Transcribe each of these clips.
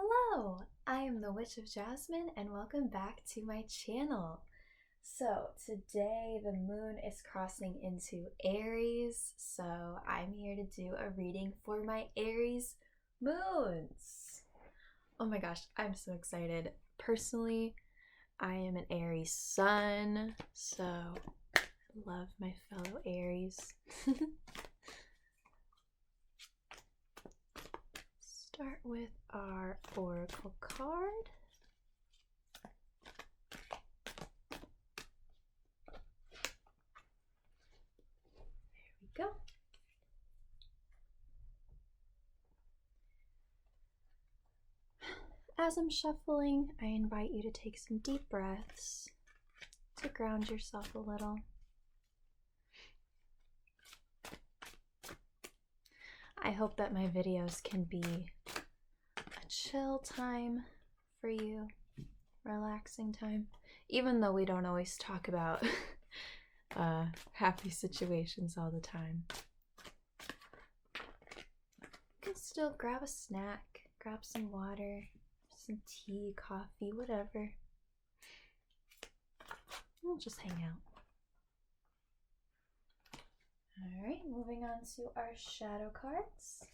Hello, I am the Witch of Jasmine and welcome back to my channel. So today the moon is crossing into Aries, so I'm here to do a reading for my Aries moons. Oh my gosh, I'm so excited. Personally, I am an Aries sun, so I love my fellow Aries. Start with our oracle card. There we go. As I'm shuffling, I invite you to take some deep breaths to ground yourself a little. I hope that my videos can be a chill time for you, relaxing time, even though we don't always talk about happy situations all the time. You can still grab a snack, grab some water, some tea, coffee, whatever. We'll just hang out. Alright, moving on to our shadow cards.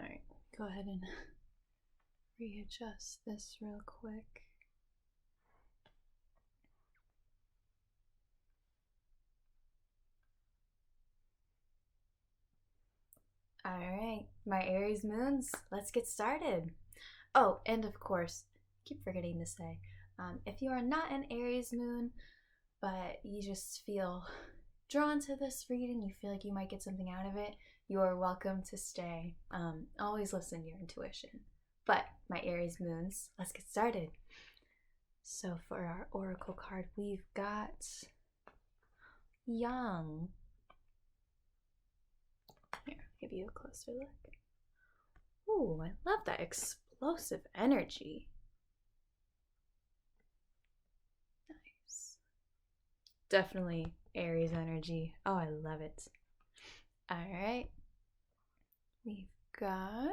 Alright, go ahead and readjust this real quick. Alright, my Aries moons, let's get started. Oh, and of course, keep forgetting to say, if you are not an Aries moon, but you just feel drawn to this reading, you feel like you might get something out of it, you are welcome to stay. Always listen to your intuition. But my Aries moons, let's get started. So for our oracle card, we've got Young. Here, I'll give you a closer look. Ooh, I love that explosive energy. Nice. Definitely Aries energy. Oh, I love it. All right. We've got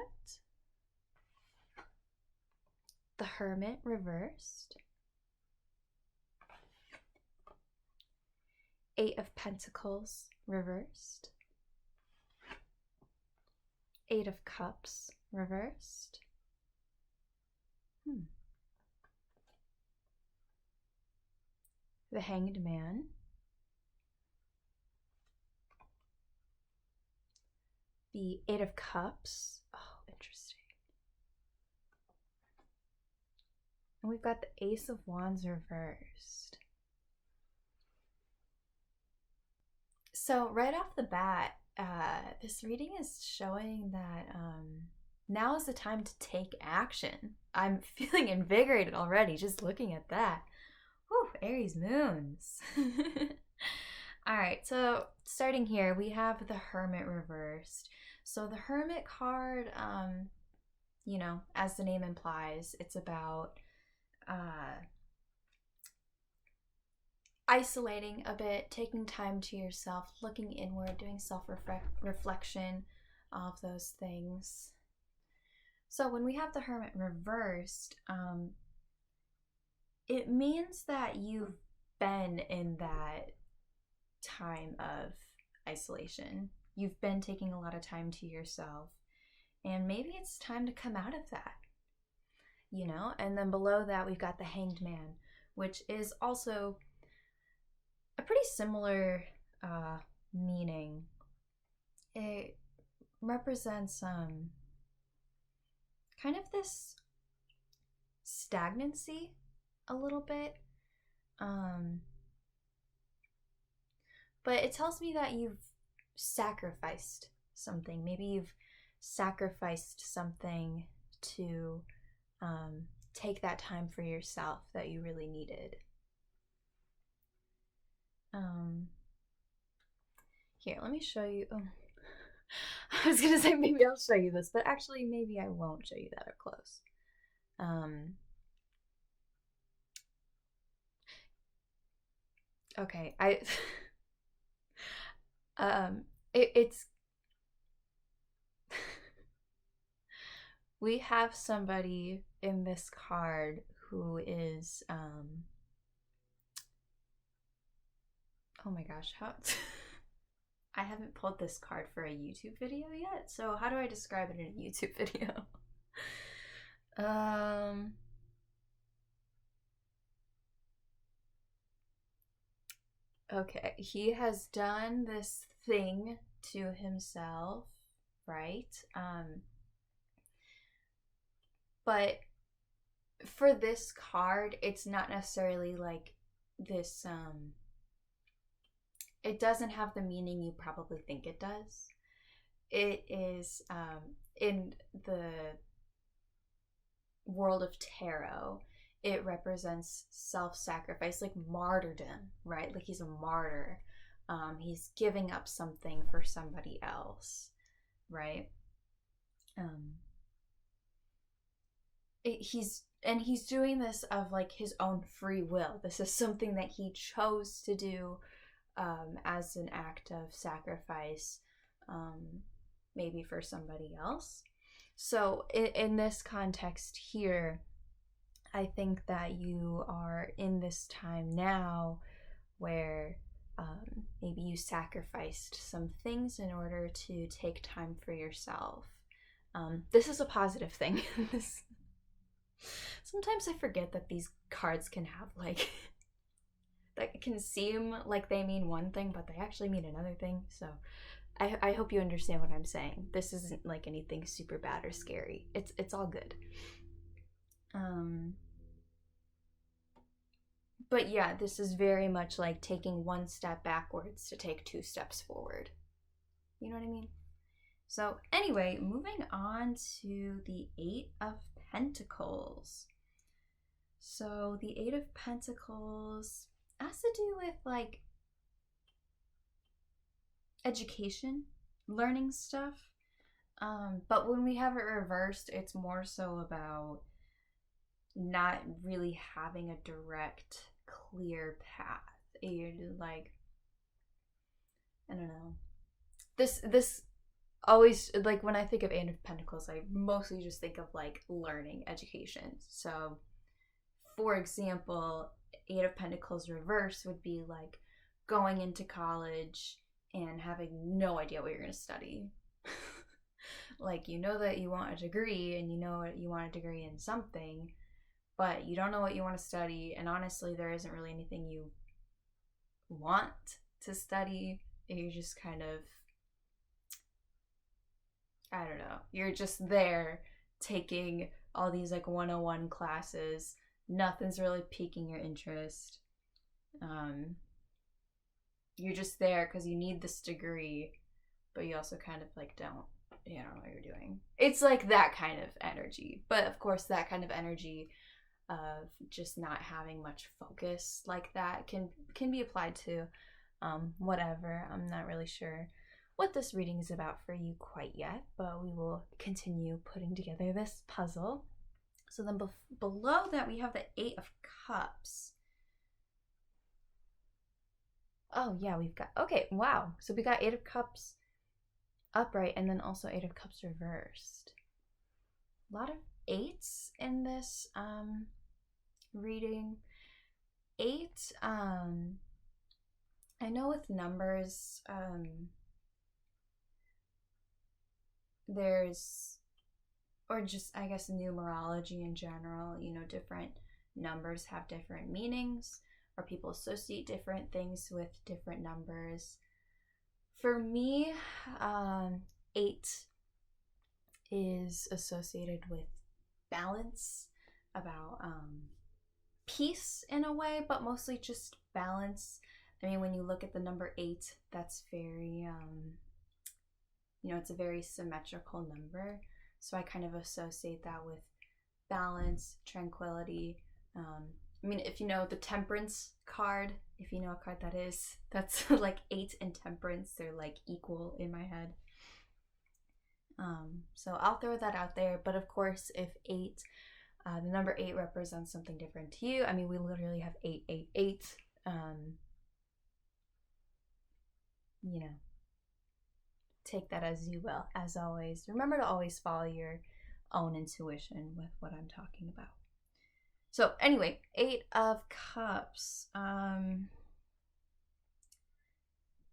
the Hermit reversed. 8 of Pentacles reversed. 8 of Cups reversed. The Hanged Man. The 8 of Cups. Oh, interesting. And we've got the Ace of Wands reversed. So right off the bat, this reading is showing that now is the time to take action. I'm feeling invigorated already just looking at that. Whew, Aries moons. All right, so starting here, we have the Hermit reversed. So the Hermit card, you know, as the name implies, it's about isolating a bit, taking time to yourself, looking inward, doing self-reflection, all of those things. So when we have the Hermit reversed, it means that you've been in that time of isolation. You've been taking a lot of time to yourself, and maybe it's time to come out of that, you know? And then below that, we've got the Hanged Man, which is also a pretty similar meaning. It represents kind of this stagnancy a little bit, but it tells me that you've sacrificed something. Maybe you've sacrificed something to take that time for yourself that you really needed. Here, let me show you. Oh. I was gonna say maybe I'll show you this, but actually maybe I won't show you that up close. Okay, it's we have somebody in this card who is oh my gosh, how I haven't pulled this card for a YouTube video yet, so how do I describe it in a YouTube video? Okay, he has done this thing to himself, right? But for this card, it's not necessarily like this, it doesn't have the meaning you probably think it does. It is, in the world of tarot, it represents self-sacrifice, like martyrdom, right? Like he's a martyr. He's giving up something for somebody else, right? He's doing this of like his own free will. This is something that he chose to do as an act of sacrifice, maybe for somebody else. So in this context here, I think that you are in this time now where maybe you sacrificed some things in order to take time for yourself. This is a positive thing. Sometimes I forget that these cards can have like that can seem like they mean one thing, but they actually mean another thing. So I hope you understand what I'm saying. This isn't like anything super bad or scary. It's all good. But yeah, this is very much like taking one step backwards to take 2 steps forward. You know what I mean? So anyway, moving on to the 8 of Pentacles. So the 8 of Pentacles has to do with like education, learning stuff. But when we have it reversed, it's more so about not really having a direct, clear path. You're like, I don't know. This always, like when I think of 8 of Pentacles, I mostly just think of like learning, education. So for example, 8 of Pentacles reverse would be like going into college and having no idea what you're going to study. Like, you know that you want a degree and you know you want a degree in something, but you don't know what you want to study. And honestly, there isn't really anything you want to study. You're just kind of, I don't know, you're just there taking all these like 101 classes. Nothing's really piquing your interest. You're just there because you need this degree, but you also kind of like don't know what you're doing. It's like that kind of energy. But of course, that kind of energy of just not having much focus like that can be applied to whatever. I'm not really sure what this reading is about for you quite yet, but we will continue putting together this puzzle. So then below that, we have the 8 of Cups. Oh yeah, we've got, okay, wow. So we got 8 of Cups upright and then also 8 of Cups reversed. A lot of 8s in this reading. 8, I know with numbers, there's, or just I guess numerology in general, different numbers have different meanings, or people associate different things with different numbers. For me, 8 is associated with balance, about peace in a way, but mostly just balance. I mean, when you look at the number 8, that's very You know, it's a very symmetrical number. So I kind of associate that with balance, tranquility. I mean, if you know the Temperance card, if you know what card that is, that's like 8 and Temperance. They're like equal in my head. So I'll throw that out there. But of course, if 8, the number 8 represents something different to you. I mean, we literally have 888. You know, take that as you will. As always, remember to always follow your own intuition with what I'm talking about. So anyway, 8 of Cups.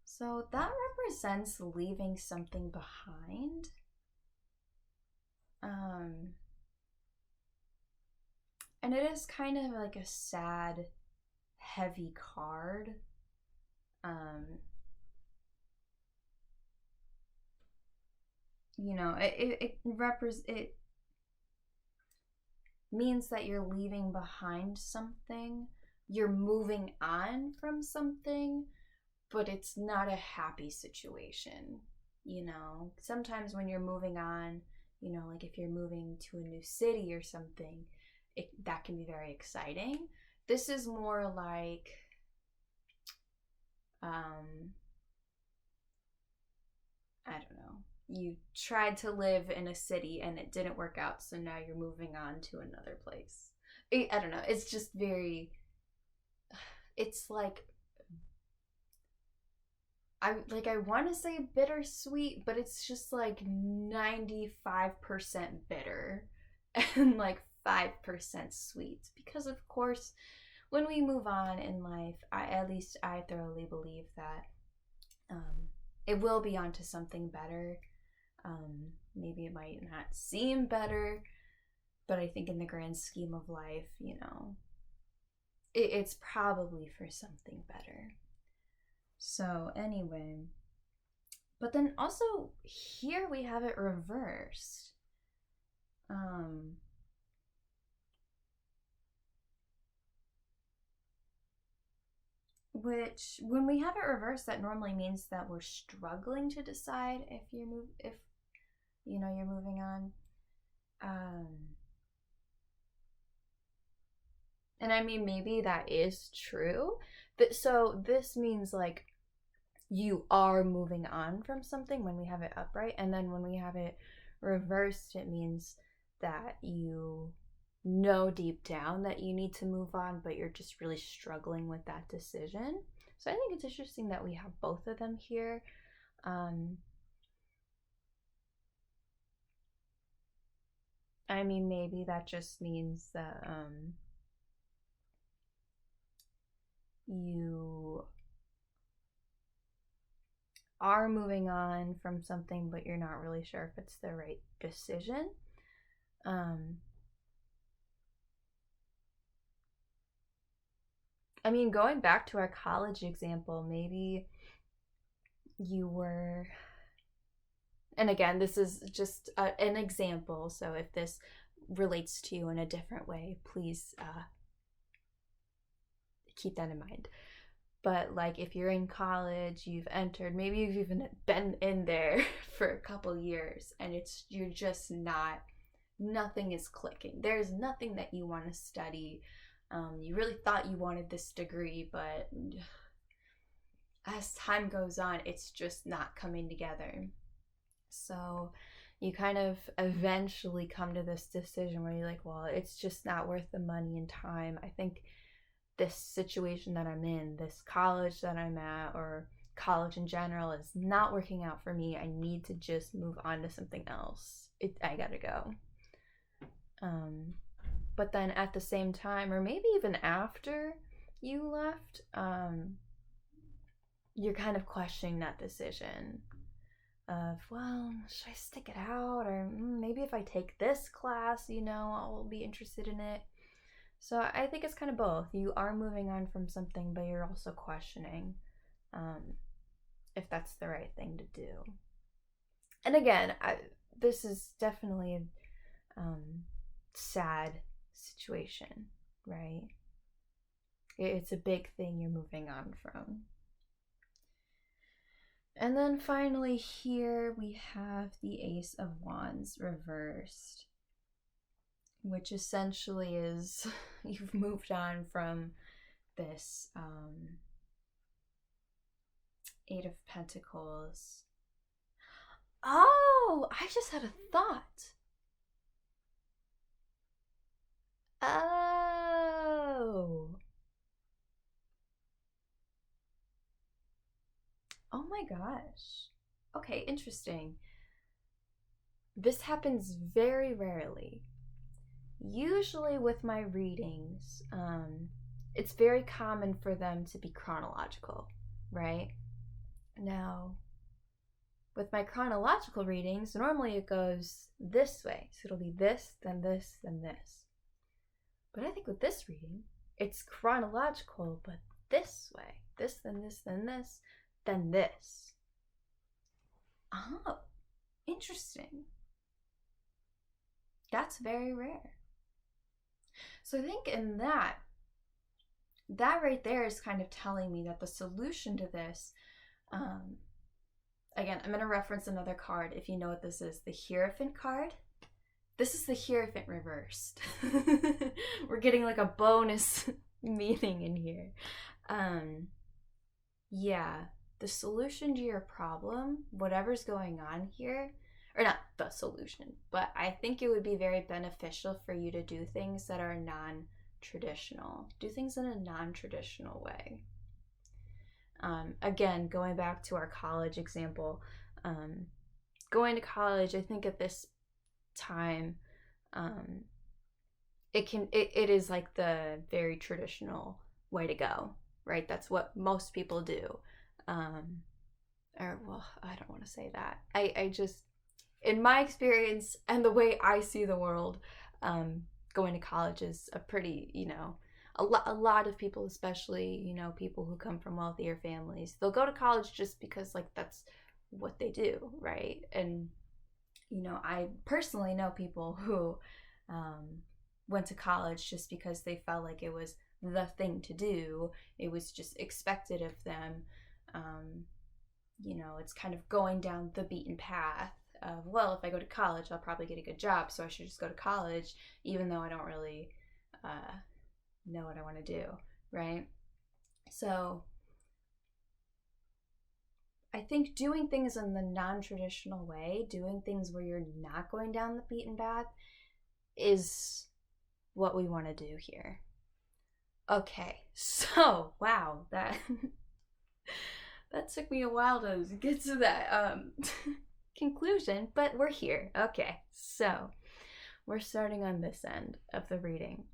So that represents leaving something behind. And it is kind of like a sad, heavy card. You know, it means that you're leaving behind something, you're moving on from something, but it's not a happy situation. You know, sometimes when you're moving on, you know, like if you're moving to a new city or something, that can be very exciting. This is more like, I don't know. You tried to live in a city and it didn't work out, so now you're moving on to another place. I don't know. It's just very. It's like. I want to say bittersweet, but it's just like 95% bitter and like 5% sweet. Because of course, when we move on in life, at least I thoroughly believe that it will be onto something better. Maybe it might not seem better, but I think in the grand scheme of life, you know, it's probably for something better. So anyway, but then also here we have it reversed. Which when we have it reversed, that normally means that we're struggling to decide if you know you're moving on. And I mean, maybe that is true, but so this means like you are moving on from something when we have it upright, and then when we have it reversed, it means that you know deep down that you need to move on, but you're just really struggling with that decision. So I think it's interesting that we have both of them here. I mean, maybe that just means that you are moving on from something, but you're not really sure if it's the right decision. I mean, going back to our college example, maybe you were, and again, this is just an example, so if this relates to you in a different way, please keep that in mind. But like if you're in college, you've entered, maybe you've even been in there for a couple years, and you're just nothing is clicking. There's nothing that you want to study. You really thought you wanted this degree, but as time goes on, it's just not coming together. So you kind of eventually come to this decision where you're like, well, it's just not worth the money and time. I think this situation that I'm in, this college that I'm at, or college in general, is not working out for me. I need to just move on to something else. I gotta go. But then at the same time, or maybe even after you left, you're kind of questioning that decision of, well, should I stick it out? Or maybe if I take this class, you know, I'll be interested in it. So I think it's kind of both. You are moving on from something, but you're also questioning if that's the right thing to do. And again, this is definitely a sad situation, right? It's a big thing you're moving on from. And then finally here we have the Ace of Wands reversed, which essentially is you've moved on from this Eight of Pentacles. Oh, I just had a thought. Oh my gosh. Okay, interesting. This happens very rarely. Usually with my readings, it's very common for them to be chronological, right? Now, with my chronological readings, normally it goes this way. So it'll be this, then this, then this. But I think with this reading, it's chronological, but this way. This, then this, then this, then this. Oh, interesting. That's very rare. So I think in that right there is kind of telling me that the solution to this, again, I'm going to reference another card if you know what this is, the Hierophant card. This is the Hierophant reversed. We're getting like a bonus meaning in here. Yeah, the solution to your problem, whatever's going on here, or not the solution, but I think it would be very beneficial for you to do things that are non-traditional. Do things in a non-traditional way. Again, going back to our college example, going to college, I think at this time, it is like the very traditional way to go, right? That's what most people do. Or, well, I don't want to say that. I just, in my experience and the way I see the world, going to college is a pretty, a lot of people, especially, people who come from wealthier families, they'll go to college just because, like, that's what they do, right? And, I personally know people who went to college just because they felt like it was the thing to do. It was just expected of them. It's kind of going down the beaten path of, well, if I go to college, I'll probably get a good job, so I should just go to college, even though I don't really know what I want to do, right? So I think doing things in the non-traditional way, doing things where you're not going down the beaten path, is what we want to do here. Okay, so wow, that took me a while to get to that conclusion, but we're here. Okay, so we're starting on this end of the reading.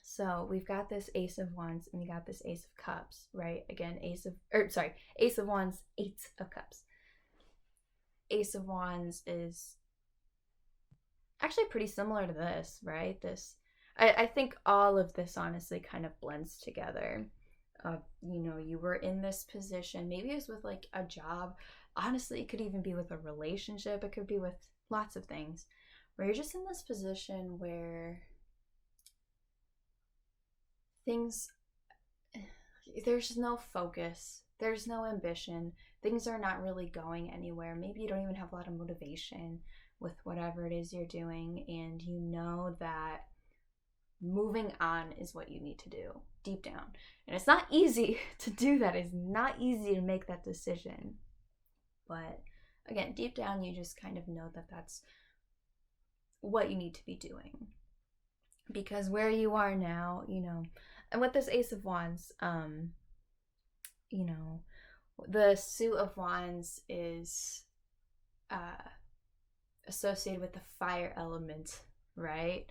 So we've got this Ace of Wands and we got this Ace of Cups, right? Again, Ace of Wands, Eight of Cups. Ace of Wands is actually pretty similar to this, right? I think all of this honestly kind of blends together. You were in this position, maybe it was with like a job. Honestly, it could even be with a relationship. It could be with lots of things where you're just in this position where there's no focus, there's no ambition, things are not really going anywhere. Maybe you don't even have a lot of motivation with whatever it is you're doing, and you know that moving on is what you need to do deep down. And it's not easy to do that. It's not easy to make that decision. But again, deep down, you just kind of know that that's what you need to be doing. Because where you are now, and with this Ace of Wands, the Suit of Wands is associated with the fire element, right?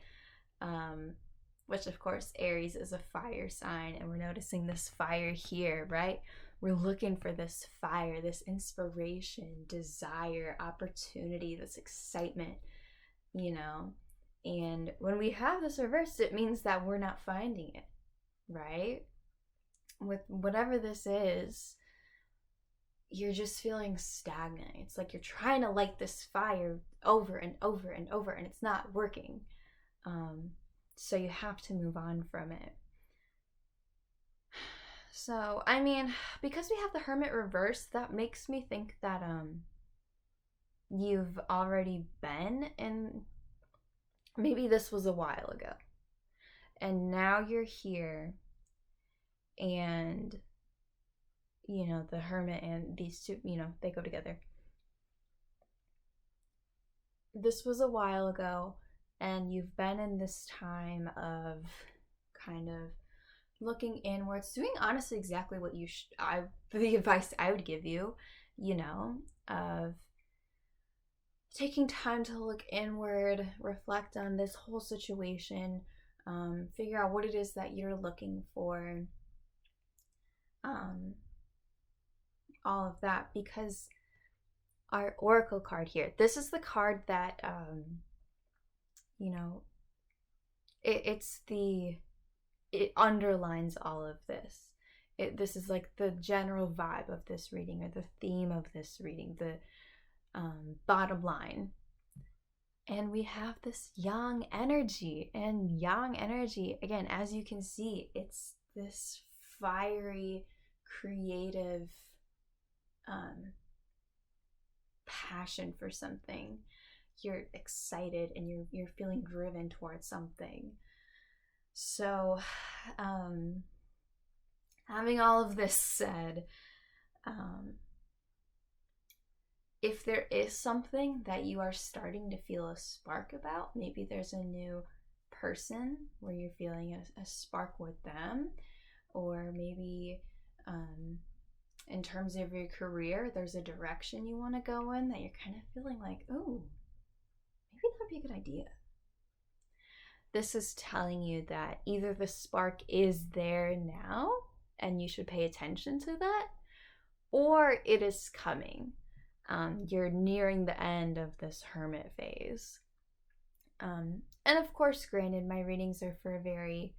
Which of course Aries is a fire sign, and we're noticing this fire here, right? We're looking for this fire, this inspiration, desire, opportunity, this excitement, and when we have this reversed, it means that we're not finding it, right? With whatever this is, you're just feeling stagnant. It's like you're trying to light this fire over and over and over, and it's not working. So you have to move on from it. So, I mean, because we have the Hermit reversed, that makes me think that you've already been in, maybe this was a while ago. And now you're here, and you know, the Hermit and these two, you know, they go together. This was a while ago, and you've been in this time of kind of looking inwards, doing honestly exactly what you the advice I would give you, you know, of taking time to look inward, reflect on this whole situation, figure out what it is that you're looking for, all of that, because our oracle card here, this is the card that you know, it underlines all of this. This is like the general vibe of this reading, or the theme of this reading, the bottom line. And we have this yang energy, and yang energy, again, as you can see, it's this fiery, creative passion for something. You're excited and you're feeling driven towards something. So having all of this said, if there is something that you are starting to feel a spark about, maybe there's a new person where you're feeling a spark with them, or maybe in terms of your career, there's a direction you want to go in that you're kind of feeling like, oh, maybe that'd be a good idea. This is telling you that either the spark is there now and you should pay attention to that, or it is coming. You're nearing the end of this Hermit phase. And of course, granted, my readings are for a very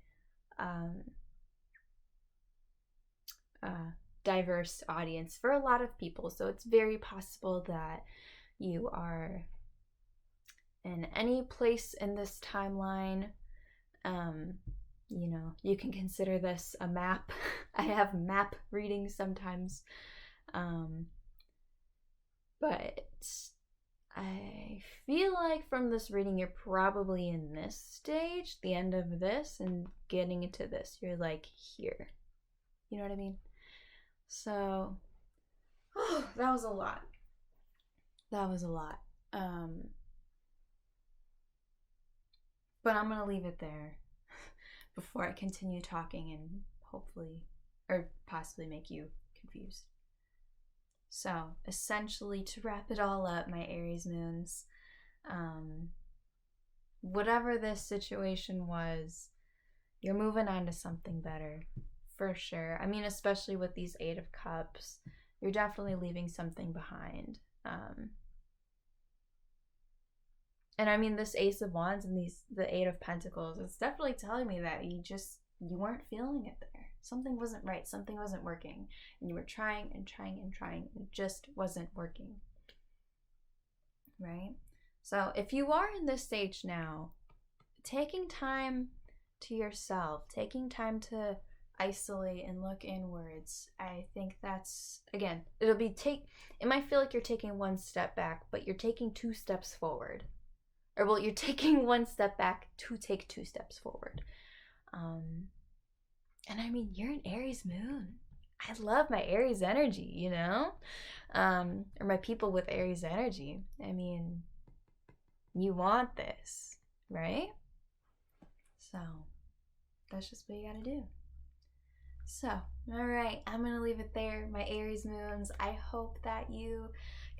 diverse audience, for a lot of people. So it's very possible that you are in any place in this timeline. You know, you can consider this a map. I have map readings sometimes. But I feel like from this reading, you're probably in this stage, the end of this, and getting into this. You're like here. You know what I mean? So, that was a lot. That was a lot. But I'm going to leave it there before I continue talking and hopefully, or possibly make you confused. So, essentially, to wrap it all up, my Aries moons, whatever this situation was, you're moving on to something better, for sure. I mean, especially with these 8 of Cups, you're definitely leaving something behind. And I mean, this Ace of Wands and the 8 of Pentacles, it's definitely telling me that you weren't feeling it there. Something wasn't right. Something wasn't working. And you were trying and trying and trying, and it just wasn't working. Right? So if you are in this stage now, taking time to yourself, taking time to isolate and look inwards, I think that's, again, it might feel like you're taking 1 step back, but you're taking 2 steps forward. Or, well, you're taking 1 step back to take 2 steps forward. And I mean, you're an Aries moon. I love my Aries energy, you know? Or my people with Aries energy. I mean, you want this, right? So, that's just what you gotta do. So, alright, I'm gonna leave it there, my Aries moons. I hope that you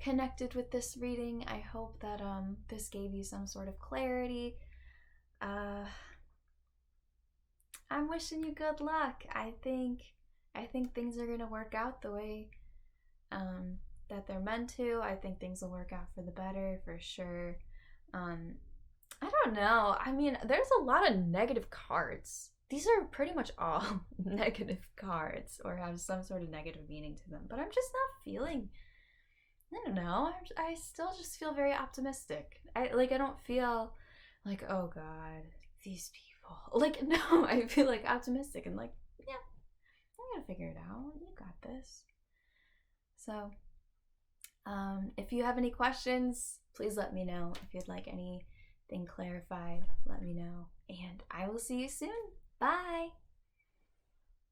connected with this reading. I hope that this gave you some sort of clarity. I'm wishing you good luck. I think things are gonna work out the way that they're meant to. I think things will work out for the better, for sure. I don't know. I mean, there's a lot of negative cards. These are pretty much all negative cards, or have some sort of negative meaning to them. But I'm just not feeling, I don't know. I still just feel very optimistic. I don't feel like, oh God, these people. Like, no, I feel like optimistic and like, yeah, gonna figure it out. You got this. So, if you have any questions, please let me know. If you'd like anything clarified, let me know. And I will see you soon. Bye!